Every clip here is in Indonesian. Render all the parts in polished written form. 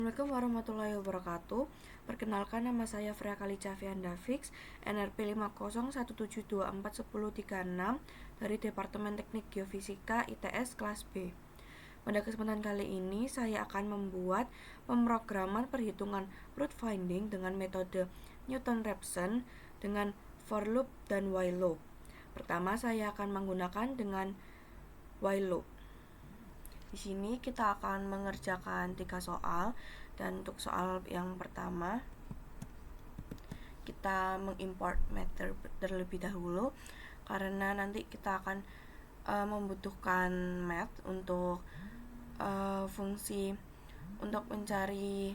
Assalamualaikum warahmatullahi wabarakatuh. Perkenalkan, nama saya Freya Kalicavianda Fix, NRP 50172411036 dari Departemen Teknik Geofisika ITS kelas B. Pada kesempatan kali ini saya akan membuat pemrograman perhitungan root finding dengan metode Newton-Raphson dengan for loop dan while loop. Pertama saya akan menggunakan dengan while loop. Di sini kita akan mengerjakan 3 soal, dan untuk soal yang pertama kita mengimport method terlebih dahulu karena nanti kita akan membutuhkan math untuk fungsi untuk mencari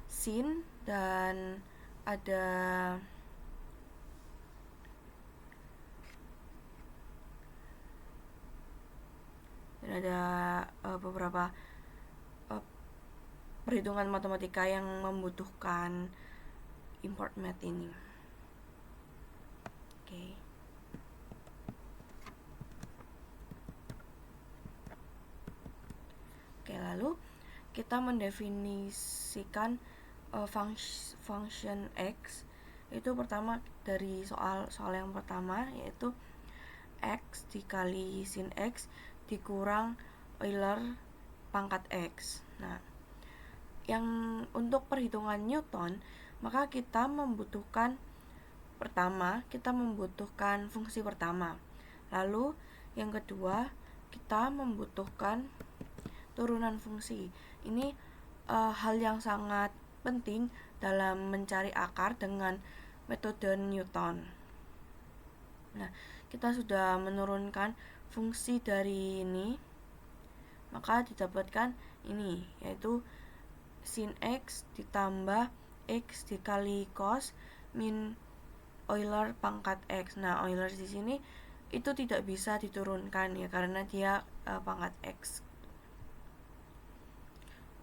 sin, dan ada beberapa perhitungan matematika yang membutuhkan import math ini. Oke, lalu kita mendefinisikan function x. Itu pertama dari soal yang pertama, yaitu x dikali sin x dikurang Euler pangkat x. Nah, yang untuk perhitungan Newton, maka kita membutuhkan fungsi pertama. Lalu yang kedua, kita membutuhkan turunan fungsi. Ini hal yang sangat penting dalam mencari akar dengan metode Newton. Nah, kita sudah menurunkan fungsi dari ini, maka didapatkan ini, yaitu sin x ditambah x dikali cos min Euler pangkat x. Nah, Euler di sini itu tidak bisa diturunkan ya, karena dia pangkat x.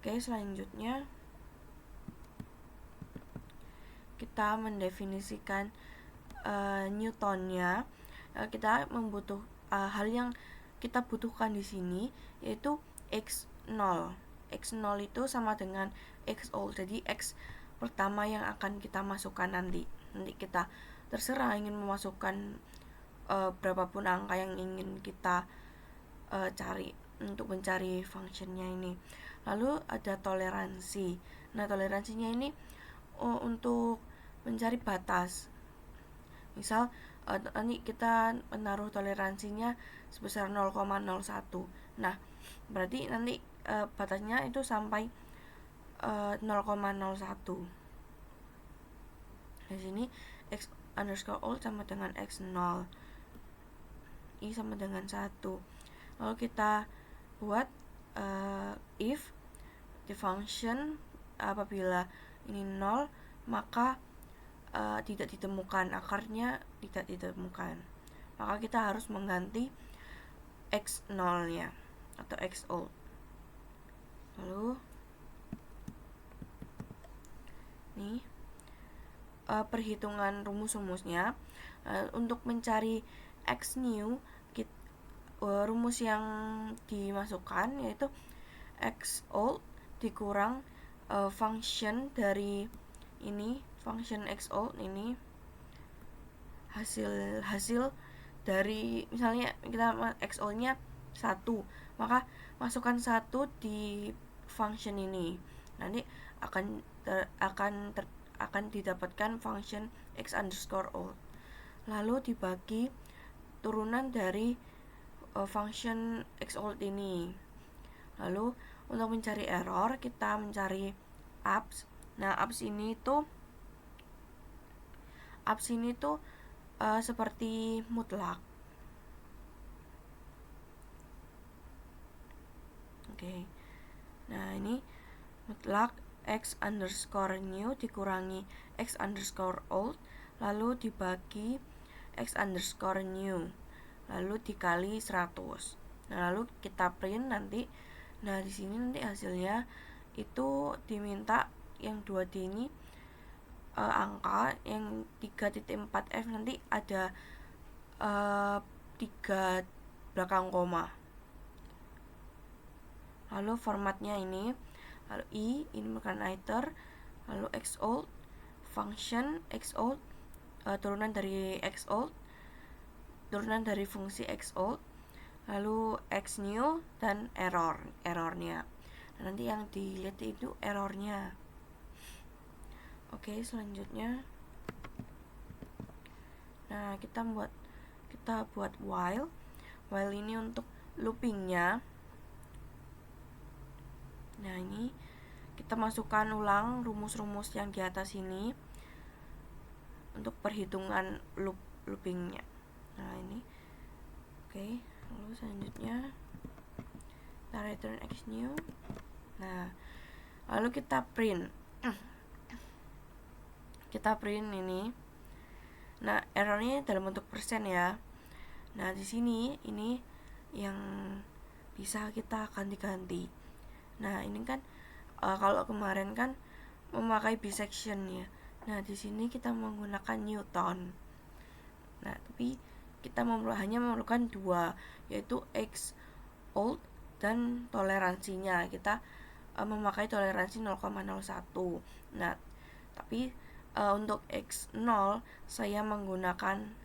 Oke, selanjutnya kita mendefinisikan Newtonnya. Kita hal yang kita butuhkan di sini yaitu x0. X0 itu sama dengan xo. Jadi x pertama yang akan kita masukkan nanti kita terserah ingin memasukkan berapapun angka yang ingin kita cari untuk mencari fungsinya ini. Lalu ada toleransi. Nah, toleransinya ini untuk mencari batas. Misal nanti kita menaruh toleransinya sebesar 0,01. Nah, berarti nanti batasnya itu sampai 0,01. Di sini x underscore old sama dengan x0, i sama dengan 1. Lalu kita buat if the function apabila ini 0, maka tidak ditemukan, akarnya tidak ditemukan, maka kita harus mengganti x0 nya atau xo. Lalu nih perhitungan rumus-rumusnya. Untuk mencari x new, rumus yang dimasukkan yaitu x old dikurang function dari ini, function x old ini, hasil dari misalnya kita x old nya 1, maka masukkan 1 di function ini, nanti akan didapatkan function x underscore old. Lalu dibagi turunan dari function x old ini. Lalu untuk mencari error, kita mencari abs. Nah, abs ini tuh seperti mutlak. Oke. Nah, ini mutlak x underscore new dikurangi x underscore old, lalu dibagi x underscore new, lalu dikali 100. Nah, lalu kita print nanti. Nah, di sini nanti hasilnya itu diminta yang 2D ini angka, yang 3.4f nanti ada 3 belakang koma. Lalu formatnya ini, lalu ini merupakan iter, lalu xold function xold, turunan dari xold, turunan dari fungsi xold, lalu xnew dan errornya. Nah, nanti yang dilihat itu errornya. Oke, selanjutnya nah kita buat while ini untuk loopingnya. Nah, ini kita masukkan ulang rumus-rumus yang di atas ini untuk perhitungan loopingnya. Nah, ini oke. Lalu selanjutnya kita return xnew. Nah, lalu kita print ini. Nah, errornya dalam bentuk persen ya. Nah, di sini ini yang bisa kita ganti-ganti. Nah, ini kan kalau kemarin kan memakai bisection ya. Nah, di sini kita menggunakan Newton. Nah, tapi kita hanya memerlukan 2, yaitu xold dan toleransinya. Kita memakai toleransi 0,01. Nah, tapi untuk x0 saya menggunakan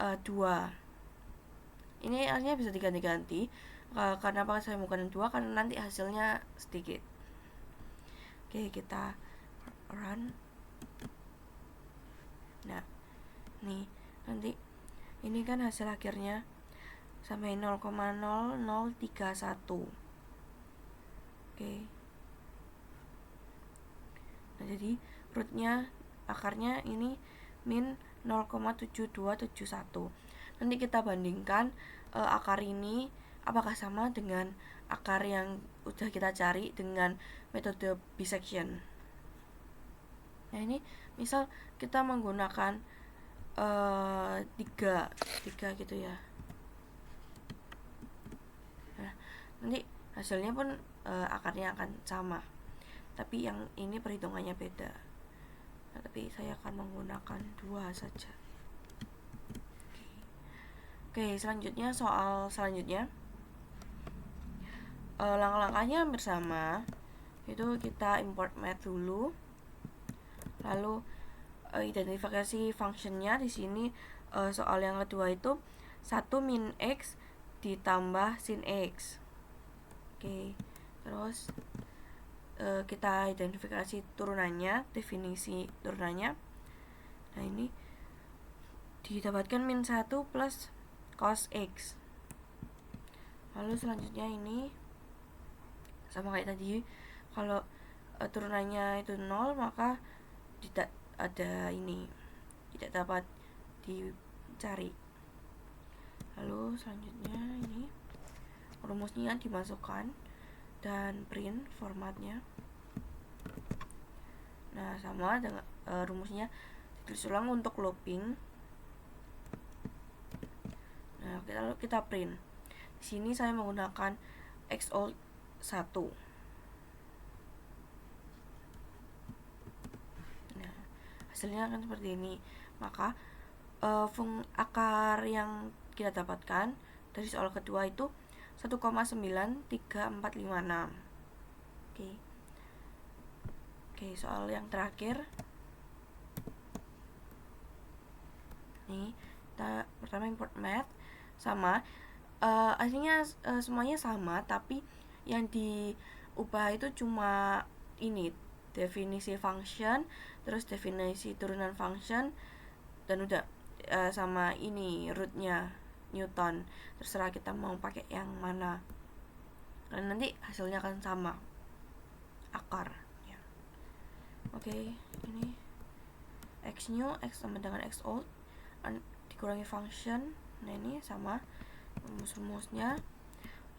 2. Ini artinya bisa diganti-ganti. Karena saya menggunakan 2 karena nanti hasilnya sedikit. Oke, kita run. Nah, nih nanti ini kan hasil akhirnya sampai 0,0031. Oke. Nah, jadi rootnya akarnya ini min 0,7271. Nanti kita bandingkan akar ini apakah sama dengan akar yang udah kita cari dengan metode bisection. Nah, ini misal kita menggunakan 3 gitu ya. Nah, nanti hasilnya pun akarnya akan sama, tapi yang ini perhitungannya beda. Nah, tapi saya akan menggunakan 2 saja. Oke, selanjutnya soal selanjutnya langkah-langkahnya hampir sama. Itu kita import math dulu, lalu identifikasi functionnya. Di sini soal yang kedua itu 1 min x ditambah sin x. Oke, terus kita identifikasi turunannya, definisi turunannya. Nah, ini didapatkan min 1 plus cos x. Lalu selanjutnya ini sama kayak tadi, kalau turunannya itu 0 maka tidak ada ini, tidak dapat dicari. Lalu selanjutnya ini rumusnya dimasukkan dan print formatnya. Nah, sama dengan rumusnya ditulis ulang untuk looping. Nah, lalu kita print. Di sini saya menggunakan xold 1. Nah, hasilnya akan seperti ini. Maka akar yang kita dapatkan dari soal kedua itu 1,93456. Oke, soal yang terakhir. Nih, kita pertama import math sama. Aslinya semuanya sama, tapi yang diubah itu cuma ini, definisi function, terus definisi turunan function, dan udah sama ini rootnya Newton. Terserah kita mau pakai yang mana, dan nanti hasilnya akan sama akar ya. Oke, ini xnew, x sama dengan xold dikurangi function. Nah, ini sama rumus-rumusnya.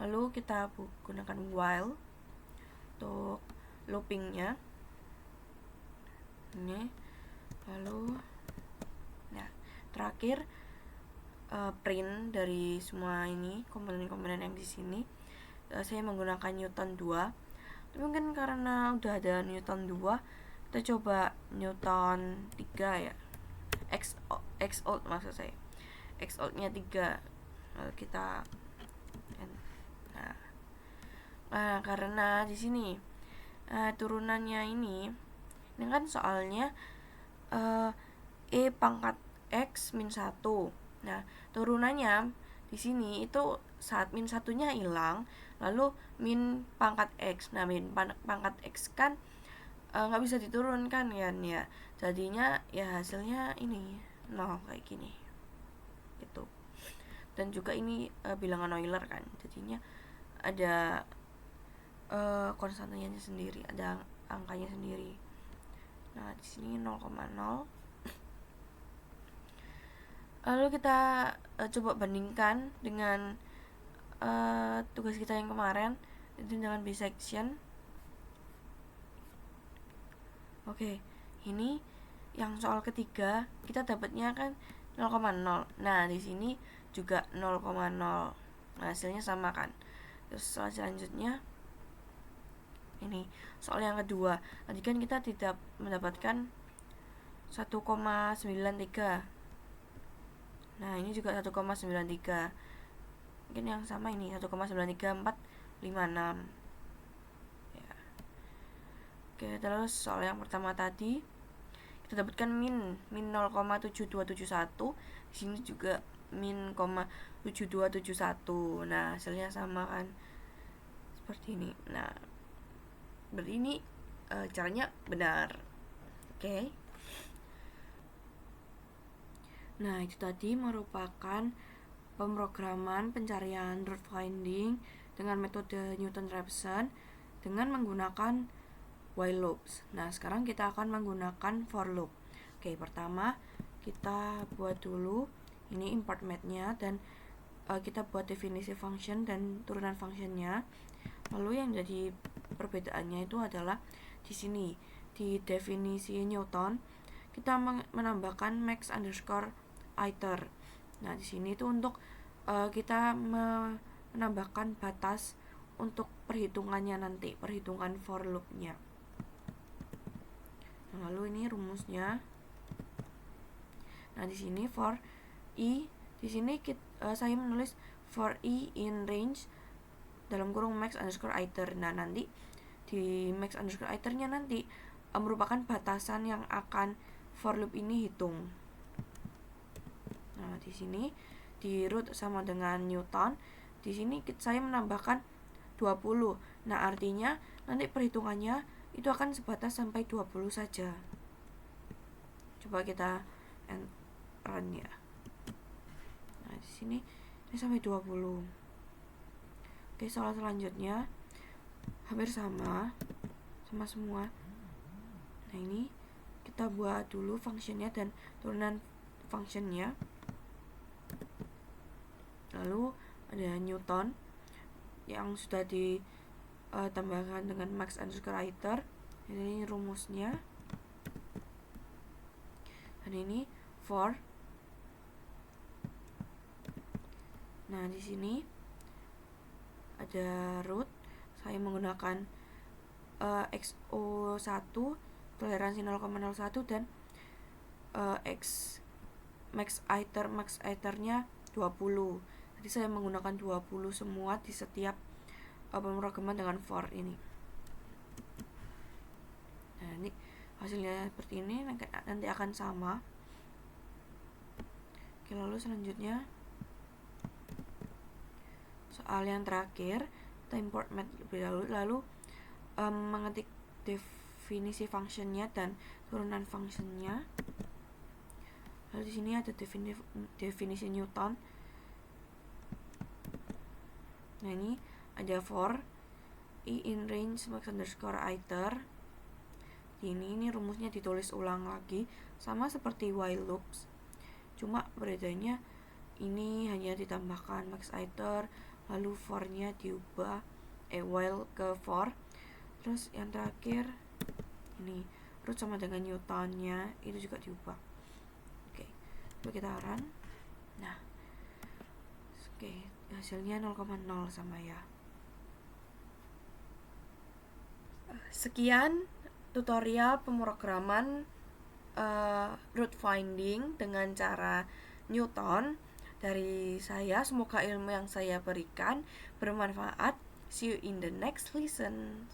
Lalu kita gunakan while untuk loopingnya ini. Lalu nah, terakhir print dari semua ini komponen-komponen yang di sini. Saya menggunakan Newton 2, tapi mungkin karena udah ada Newton 2, kita coba Newton 3 ya. Xold maksud saya, xoldnya 3. Lalu kita nah, karena di sini Turunannya ini kan soalnya E pangkat X min 1. Nah, turunannya di sini itu saat min satunya hilang, lalu min pangkat X. Nah, min pangkat X kan nggak bisa diturunkan kan ya. Jadinya ya hasilnya ini 0 kayak gini. Gitu. Dan juga ini bilangan Euler kan. Jadinya ada konstantanya sendiri, ada angkanya sendiri. Nah, di sini 0,0. Lalu kita coba bandingkan dengan tugas kita yang kemarin, itu dengan bisection. Oke, ini yang soal ketiga kita dapatnya kan 0,0. Nah, di sini juga 0,0. Nah, hasilnya sama kan. Terus soal selanjutnya ini soal yang kedua. Tadi kan kita tidak mendapatkan 1,93. Nah, ini juga 1,93. Mungkin yang sama ini 1,93456. Ya. Oke, terus soal yang pertama tadi kita dapatkan min 0,7271. Di sini juga min 0,7271. Nah, hasilnya sama kan. Seperti ini. Nah, berarti ini caranya benar. Oke. Nah, itu tadi merupakan pemrograman pencarian root finding dengan metode Newton-Raphson dengan menggunakan while loops. Nah, sekarang kita akan menggunakan for loop. Oke, pertama kita buat dulu ini import math-nya dan kita buat definisi function dan turunan functionnya. Lalu yang jadi perbedaannya itu adalah di sini di definisi Newton kita menambahkan max underscore iter. Nah, di sini itu untuk kita menambahkan batas untuk perhitungannya nanti, perhitungan for loop-nya. Nah, lalu ini rumusnya. Nah, di sini for i, di sini saya menulis for i in range dalam kurung max underscore iter. Nah, nanti di max underscore iternya nanti merupakan batasan yang akan for loop ini hitung. Nah, di sini di root sama dengan Newton. Di sini saya menambahkan 20. Nah, artinya nanti perhitungannya itu akan sebatas sampai 20 saja. Coba kita run ya. Nah, di sini ini sampai 20. Oke, soal selanjutnya hampir sama semua. Nah, ini kita buat dulu functionnya dan turunan functionnya. Lalu ada Newton yang sudah ditambahkan dengan max underscore iter. Ini rumusnya. Dan ini for. Nah, di sini ada root. Saya menggunakan XO1 toleransi 0,01 dan X max iternya 20. Jadi saya menggunakan 20 semua di setiap pemrograman dengan for ini. Nah, ini hasilnya seperti ini, nanti akan sama. Oke, lalu selanjutnya soal yang terakhir, kita import math lebih lalu mengetik definisi functionnya dan turunan functionnya. Lalu di sini ada definisi Newton. Nah, ini ada for i in range max underscore iter. Ini rumusnya ditulis ulang lagi sama seperti while loops. Cuma bedanya ini hanya ditambahkan max iter, lalu for-nya diubah while ke for. Terus yang terakhir ini root sama dengan Newton-nya itu juga diubah. Oke, coba kita run. Nah, oke, hasilnya 0,0 sama ya. Sekian tutorial pemrograman root finding dengan cara Newton dari saya. Semoga ilmu yang saya berikan bermanfaat. See you in the next lesson.